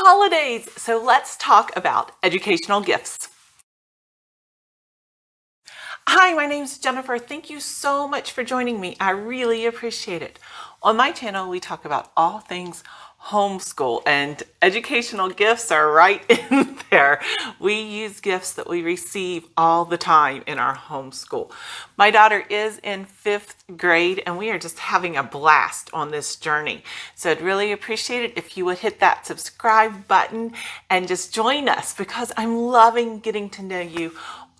holidays, so let's talk about educational gifts. Hi, my name is Jennifer. Thank you so much for joining me. I really appreciate it. On my channel, we talk about all things homeschool, and educational gifts are right in there. We use gifts that we receive all the time in our homeschool. My daughter is in 5th grade, and we are just having a blast on this journey. So I'd really appreciate it if you would hit that subscribe button and just join us, because I'm loving getting to know you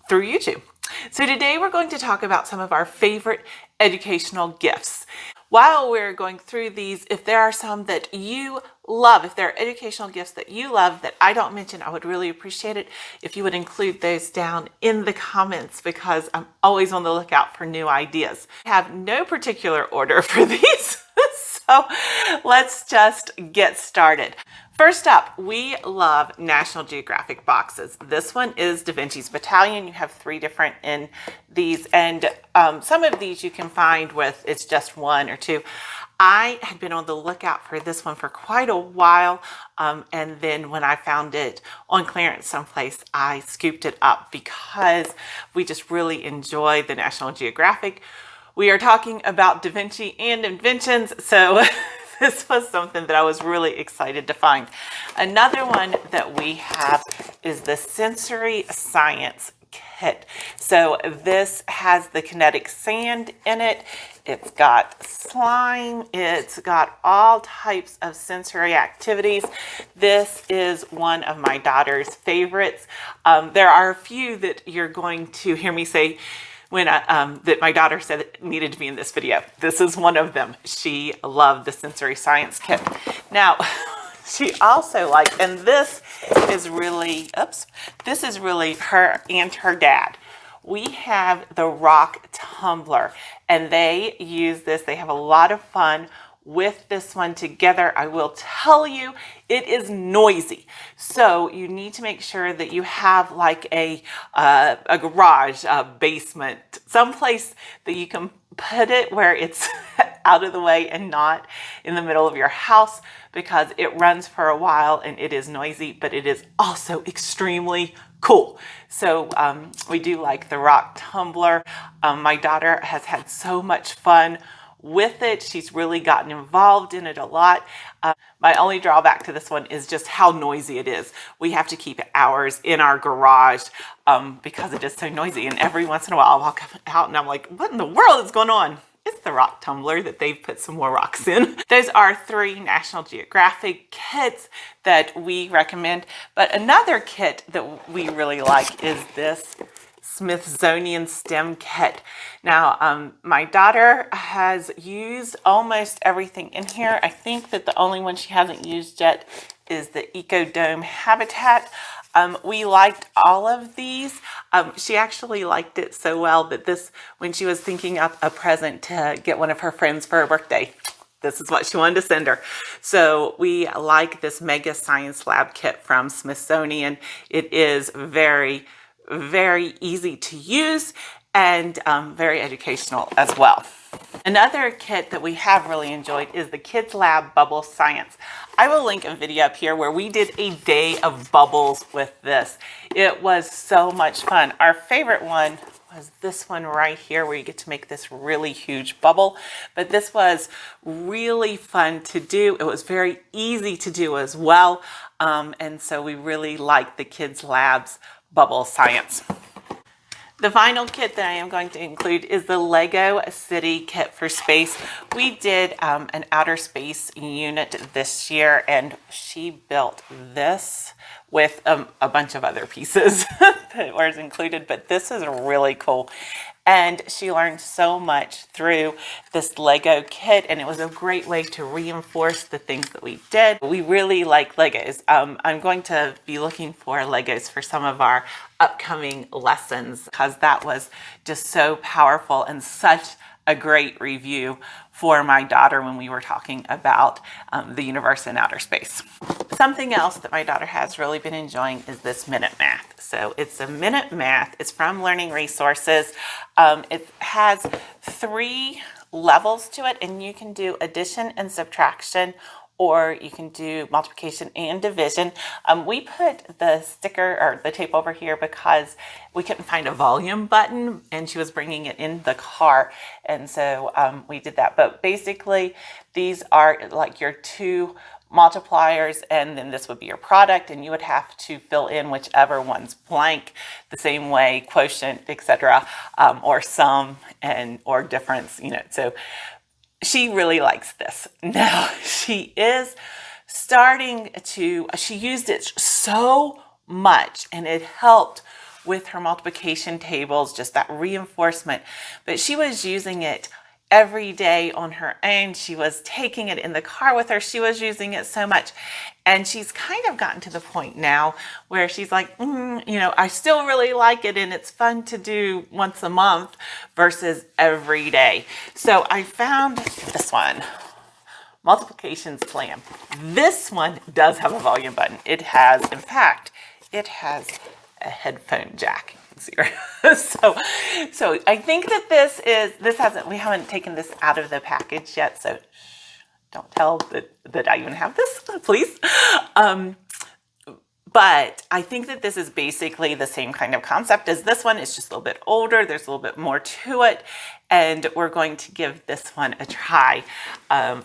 through YouTube. So today we're going to talk about some of our favorite educational gifts. While we're going through these, if there are some that you love, if there are educational gifts that you love that I don't mention, I would really appreciate it if you would include those down in the comments, because I'm always on the lookout for new ideas. I have no particular order for these, so let's just get started. First up, we love National Geographic boxes. This one is DaVinci's Battalion. You have 3 different in these, and some of these you can find with it's just 1 or 2. I had been on the lookout for this one for quite a while, and then when I found it on clearance someplace, I scooped it up because we just really enjoy the National Geographic. We are talking about DaVinci and inventions, so this was something that I was really excited to find. Another one that we have is the Sensory Science Kit. So this has the kinetic sand in it. It's got slime. It's got all types of sensory activities. This is one of my daughter's favorites. There are a few that you're going to hear me say when that my daughter said it needed to be in this video. This is one of them. She loved the Sensory Science Kit. Now, she also liked, and this is really her and her dad. We have the rock tumbler, and they use this. They have a lot of fun with this one together. I will tell you, it is noisy. So you need to make sure that you have like a garage, a basement, someplace that you can put it where it's out of the way and not in the middle of your house, because it runs for a while and it is noisy, but it is also extremely cool. So we do like the rock tumbler. My daughter has had so much fun with it. She's really gotten involved in it a lot. My only drawback to this one is just how noisy it is. We have to keep ours in our garage because it is so noisy. And every once in a while I'll walk out and I'm like, what in the world is going on? It's the rock tumbler that they've put some more rocks in. Those are 3 National Geographic kits that we recommend. But another kit that we really like is this Smithsonian STEM kit. Now, my daughter has used almost everything in here. I think that the only one she hasn't used yet is the Eco Dome habitat. We liked all of these. She actually liked it so well that when she was thinking up a present to get one of her friends for her birthday, this is what she wanted to send her. So we like this Mega Science Lab kit from Smithsonian. It is very, very easy to use and very educational as well. Another kit that we have really enjoyed is the Kids Lab Bubble Science. I will link a video up here where we did a day of bubbles with this. It was so much fun. Our favorite one was this one right here, where you get to make this really huge bubble. But this was really fun to do. It was very easy to do as well. And so we really liked the Kids Lab's Bubble Science. The final kit that I am going to include is the Lego City Kit for Space. We did an outer space unit this year, and she built this with a bunch of other pieces that was included, but this is really cool. And she learned so much through this Lego kit, and it was a great way to reinforce the things that we did. We really like Legos. I'm going to be looking for Legos for some of our upcoming lessons, because that was just so powerful and such a great review for my daughter when we were talking about the universe and outer space. Something else that my daughter has really been enjoying is this Minute Math. So it's a Minute Math. It's from Learning Resources. It has 3 levels to it, and you can do addition and subtraction or you can do multiplication and division. We put the sticker or the tape over here because we couldn't find a volume button and she was bringing it in the car. And so we did that. But basically, these are like your two multipliers, and then this would be your product, and you would have to fill in whichever one's blank, the same way quotient, etc., or sum and or difference, so she really likes this. Now she is starting to, she used it so much and it helped with her multiplication tables, just that reinforcement, but she was using it every day on her own. She was taking it in the car with her. She was using it so much. And she's kind of gotten to the point now where she's like, I still really like it and it's fun to do once a month versus every day. So I found this one, Multiplication Slam. This one does have a volume button. It has, in fact, it has a headphone jack. So I think that we haven't taken this out of the package yet, so don't tell that I even have this, please. But I think that this is basically the same kind of concept as this one. It's just a little bit older. There's a little bit more to it. And we're going to give this one a try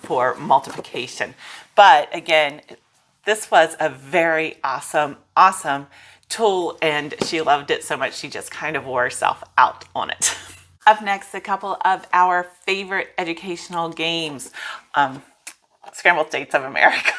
for multiplication. But again, this was a very awesome tool, and she loved it so much she just kind of wore herself out on it. Up next, a couple of our favorite educational games. Scrambled States of America.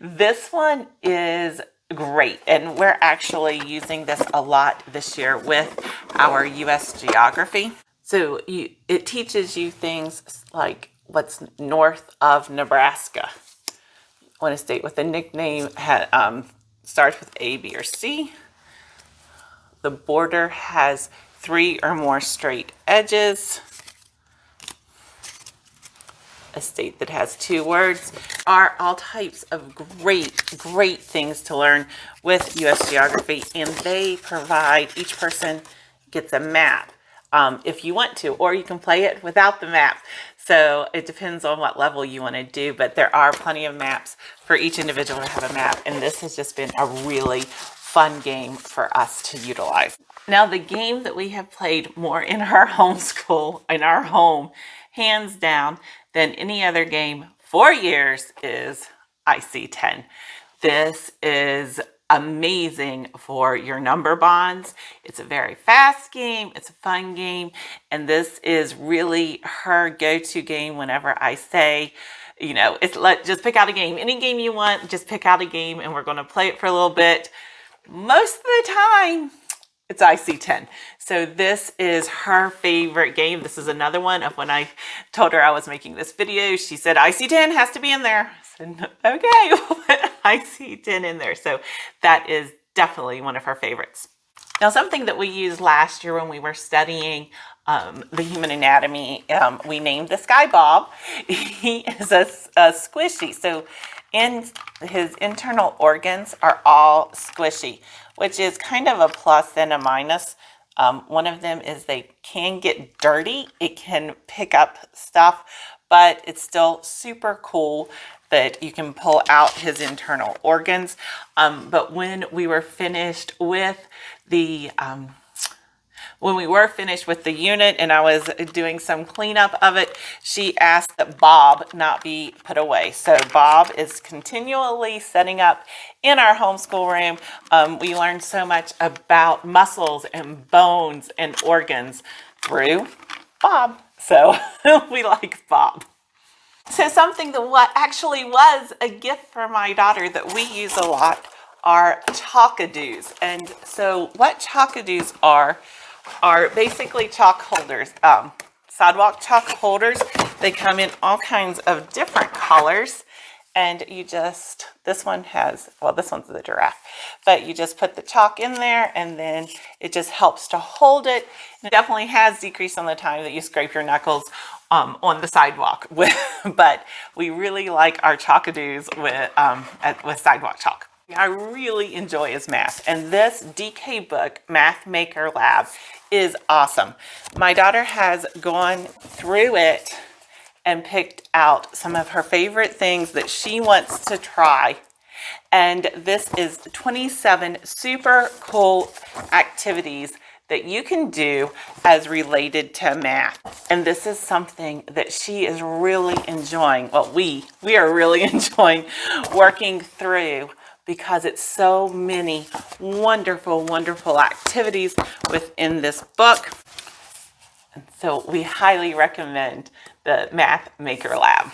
This one is great, and we're actually using this a lot this year with our U.S. Geography. So it teaches you things like what's north of Nebraska. When a state with a nickname starts with A, B, or C. The border has 3 or more straight edges. A state that has 2 words are all types of great things to learn with U.S. Geography, and they provide, each person gets a map if you want to, or you can play it without the map. So it depends on what level you want to do, but there are plenty of maps for each individual to have a map, and this has just been a really fun game for us to utilize. Now, the game that we have played more in our homeschool, in our home, hands down, than any other game for years is IC10. This is amazing for your number bonds. It's a very fast game. It's a fun game. And this is really her go-to game whenever I say, just pick out a game. Any game you want, just pick out a game and we're going to play it for a little bit. Most of the time, it's IC10. So this is her favorite game. This is another one of when I told her I was making this video. She said IC10 has to be in there. I said, okay, we'll put IC10 in there. So that is definitely one of her favorites. Now, something that we used last year when we were studying the human anatomy, we named this guy Bob. He is a squishy. So his internal organs are all squishy, which is kind of a plus and a minus. One of them is they can get dirty. It can pick up stuff, but it's still super cool that you can pull out his internal organs. But when we were finished with the unit and I was doing some cleanup of it, she asked that Bob not be put away. So Bob is continually setting up in our homeschool room. We learned so much about muscles and bones and organs through Bob. So we like Bob. So something that actually was a gift for my daughter that we use a lot are chalkadoos. And so what chalkadoos are basically chalk holders, sidewalk chalk holders. They come in all kinds of different colors, and this one's the giraffe, but you just put the chalk in there and then it just helps to hold it. It definitely has decreased on the time that you scrape your knuckles on the sidewalk, but we really like our chalkadoos with sidewalk chalk. I really enjoy his math, and this DK book, Math Maker Lab, is awesome. My daughter has gone through it and picked out some of her favorite things that she wants to try. And this is 27 super cool activities that you can do as related to math. And this is something that she is really enjoying. Well, we are really enjoying working through, because it's so many wonderful, wonderful activities within this book. And so we highly recommend the Math Maker Lab.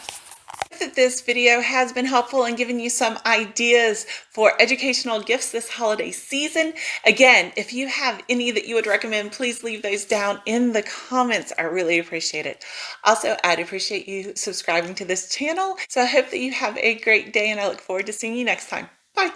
That this video has been helpful in giving you some ideas for educational gifts this holiday season. Again, if you have any that you would recommend, please leave those down in the comments. I really appreciate it. Also, I'd appreciate you subscribing to this channel. So I hope that you have a great day, and I look forward to seeing you next time. Bye.